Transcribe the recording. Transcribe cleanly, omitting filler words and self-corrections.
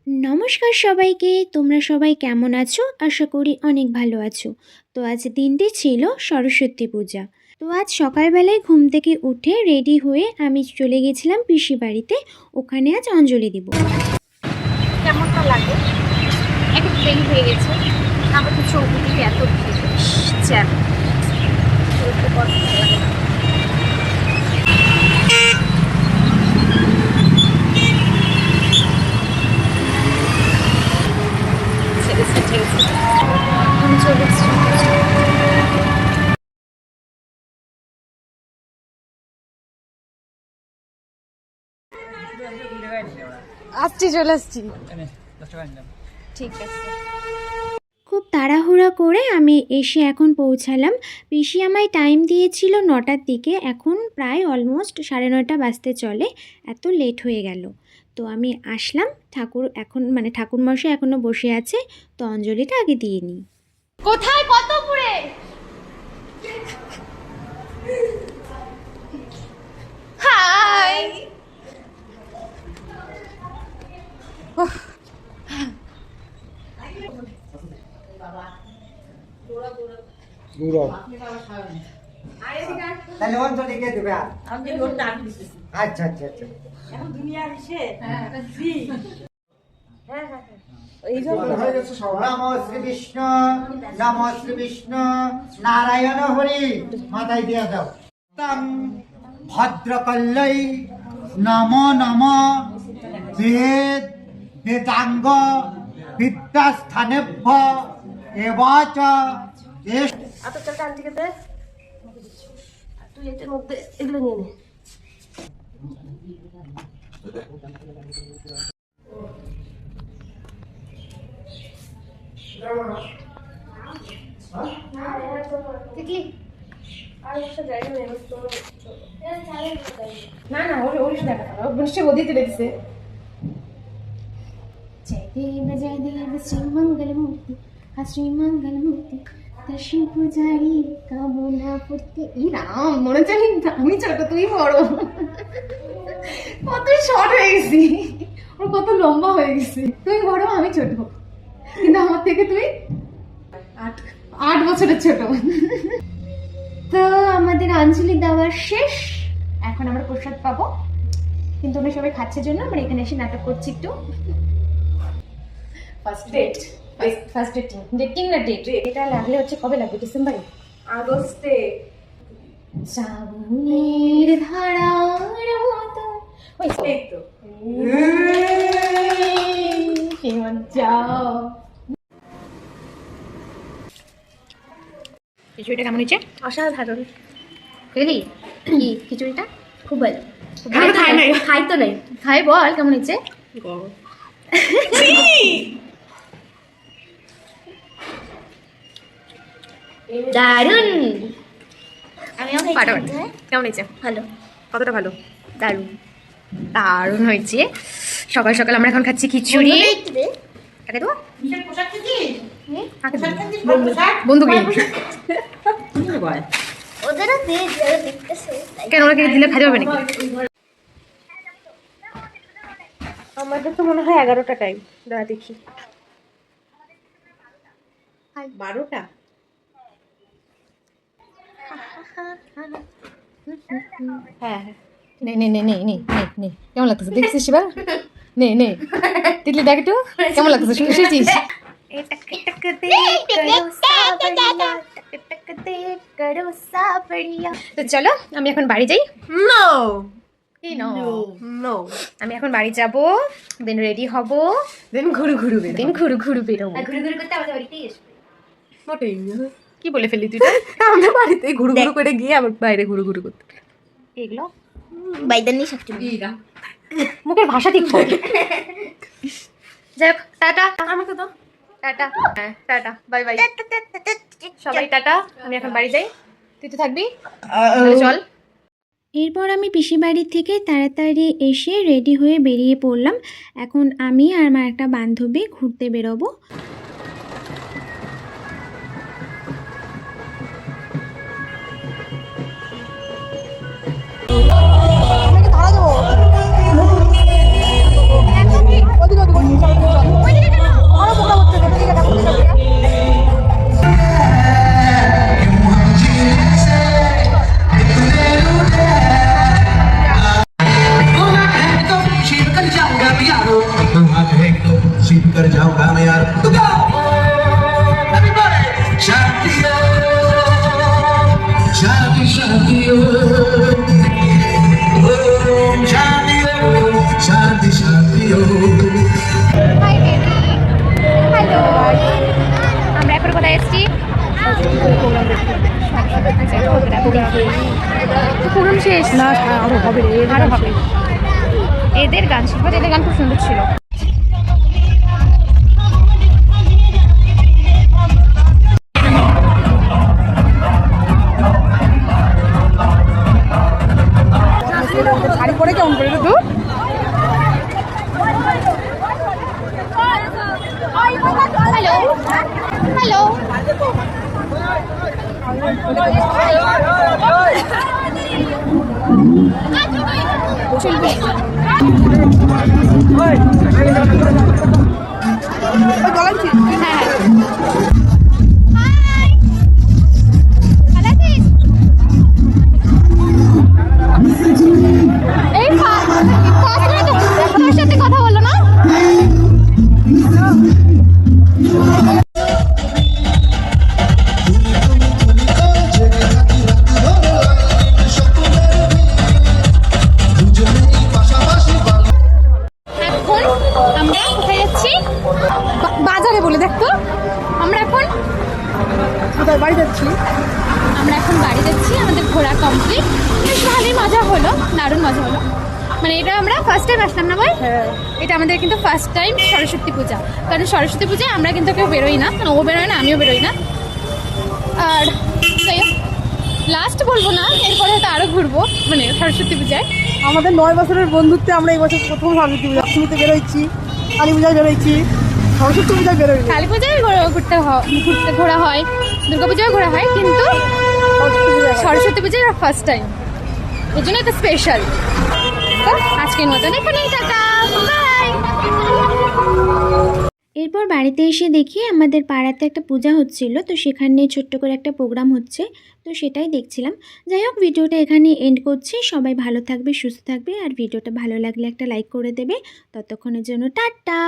নমস্কার সবাইকে, তোমরা সবাই কেমন আছো? আশা করি অনেক ভালো আছো। তো আজ দিনটি ছিল সরস্বতী পূজা। তো আজ সকালবেলায় ঘুম থেকে উঠে রেডি হয়ে আমি চলে গেছিলাম পিসি বাড়িতে। ওখানে আজ অঞ্জলি দিব। কেমনটা লাগে? একটু দেরি হয়ে গেছে, আমাদের চৌধুরীকে এত চ্যাপ চলতে বড় ভালো লাগে না। আমি চলে এসেছি। চলে আসছি। ঠিক আছে। খুব তাড়াহুড়া করে আমি এসে এখন পৌঁছালাম। পিসি আমায় টাইম দিয়েছিল 9টার দিকে, এখন প্রায় অলমোস্ট 9:30 বাজতে চলে। এত লেট হয়ে গেল। তো আমি আসলাম, ঠাকুরমশাই এখনও বসে আছে, তো অঞ্জলিটা আগে দিয়ে নিই। কোথায়? কতপুরে? হাই। তাহলে অঞ্জলি কে দেবে? আচ্ছা আচ্ছা আচ্ছা। নমো শ্রী বিষ্ণু, নমো শ্রী বিষ্ণু, নারায়ণ হরি। মাথায় দিয়া দাও। তং ভদ্রকল্যৈ নমো নমো বেদ বেদাঙ্গ বিদ্যাস্থানেভ্য এবাচ আচ্ছা চল আন্টিকে দে, তুই এটার মধ্যে এগুলো নিয়ে নে। না ওর দেখা নিশ্চয়ই ওদিকে দেখছে। जय देव श्री मंगल मूर्ति श्री मंगल मूर्ति दर्शन पुजारी कामना पूर्ति। রাম মনে হচ্ছে আমি ছোট তুই বড়, কত শর্ট হয়ে গেছি, ওর কত লম্বা হয়ে গেছে। তুই বড় আমি ছোট, কিন্তু আমার থেকে তুই 8 বছরের ছোট। তো আমাদের অঞ্জলি দেওয়ার শেষ, এখন আমরা প্রসাদ পাবো, কিন্তু ওরা সবাই খাচ্ছে জন্য আমরা এখানে এসে নাটক করছি একটু। ফার্স্ট ডেটিং না ডেট? এটা লাগলে হচ্ছে কবে লাগবে? ডিসেম্বরে, আগস্টে। শ্রাবণের ধারার মতো। ওই তো কি মজা। খিচুড়িটা কেমন হয়েছে? অসাধারণ। বুঝলি কি খিচুড়িটা খুব ভালো। খাই তো নাই, খাই বল কেমন হয়েছে? দারুন। কেমন হয়েছে? ভালো, কতটা ভালো? দারুন দারুন হয়েছে। সকাল সকাল আমরা এখন খাচ্ছি খিচুড়ি। কাকে দেবো? বন্ধুকে। কেন ওরা দিলে খাওয়া যাবে নাকি? আমাদের তো মনে হয় 11টা টাইম। দাঁড়া দেখি। 12টা। হ্যাঁ নে নে নে নে নে নে কেমন লাগতেছে দেখছিস শিবা? নে নে তিতলি দেখ একটু কেমন লাগতেছে, শুনেছিস? তো চলো আমি এখন বাড়ি যাই। নো নো আমি এখন বাড়ি যাব, দেন রেডি হব, দেন ঘুরু বেরোবো। মোটেই কি বলে ফেলি তুই? আমরা বাড়িতে ঘুরু করে গিয়ে আবার বাইরে ঘুরু করতে। এগুলো বাইদানি মুখের ভাষা ঠিক কর। যাই হোক, টাটা। আমাকে তো টাটা। হ্যাঁ টাটা, বাই বাই সবাই, টাটা। আমি এখন বাড়ি যাই, তুই তো থাকবি, চল। এরপর আমি পিসি বাড়ির থেকে তাড়াতাড়ি এসে রেডি হয়ে বেরিয়ে পড়লাম। এখন আমি আর আমার একটা বান্ধবী ঘুরতে বেরোবো। 어디 প্রোগ্রাম শেষ না আরো হবে আরো হবে। এদের গান শিখবো, এদের গান খুব সুন্দর ছিল। শাড়ি পরে কেমন করে তো হ্যালো হ্যালো, চলবে। গলাচ্ছি হ্যাঁ ভালো আছিস? এই তোর সাথে কথা বলো না। এখন আমরা কোথায় যাচ্ছি? বাজারে বলে দেখতো। আমরা এখন কোথায় বাড়ি যাচ্ছি বাড়ি যাচ্ছি। আমাদের ঘোরা কমপ্লিট, বেশ ভালোই মজা হলো, দারুণ মজা হলো। মানে এটা আমরা ফার্স্ট টাইম আসলাম না ভাই? হ্যাঁ এটা আমাদের কিন্তু ফার্স্ট টাইম সরস্বতী পূজা। কারণ সরস্বতী পূজায় আমরা কিন্তু কেউ বেরোই না, ও বেরোয় না, আমিও বেরোই না। আর যাই হোক, লাস্ট বলবো না, এরপরে হয়তো আরও ঘুরবো মানে সরস্বতী পূজায়। আমাদের 9 বছরের বন্ধুত্বে আমরা এই বছর প্রথম সরস্বতী পূজা অষ্টমীতে বেরোচ্ছি, কালী পূজায় বেরোচ্ছি, সরস্বতী পূজায় বেরোই কালী পূজায় ঘুরতে ঘোরা হয়, দুর্গা পূজায় ঘোরা হয়, কিন্তু সরস্বতী পূজায় ফার্স্ট টাইম, এই জন্য এটা স্পেশাল। তো আজকের মতন এখানেই, টাটা, বাই। এরপর বাড়িতে এসে দেখি আমাদের পাড়াতে একটা পূজা হচ্ছিল, তো সেখানে ছোট্ট করে একটা প্রোগ্রাম হচ্ছে, তো সেটাই দেখছিলাম। যাই হোক, ভিডিওটা এখানে এন্ড করছি। সবাই ভালো থাকবে, সুস্থ থাকবে, আর ভিডিওটা ভালো লাগলে একটা লাইক করে দেবে। ততক্ষণের জন্য টাটা।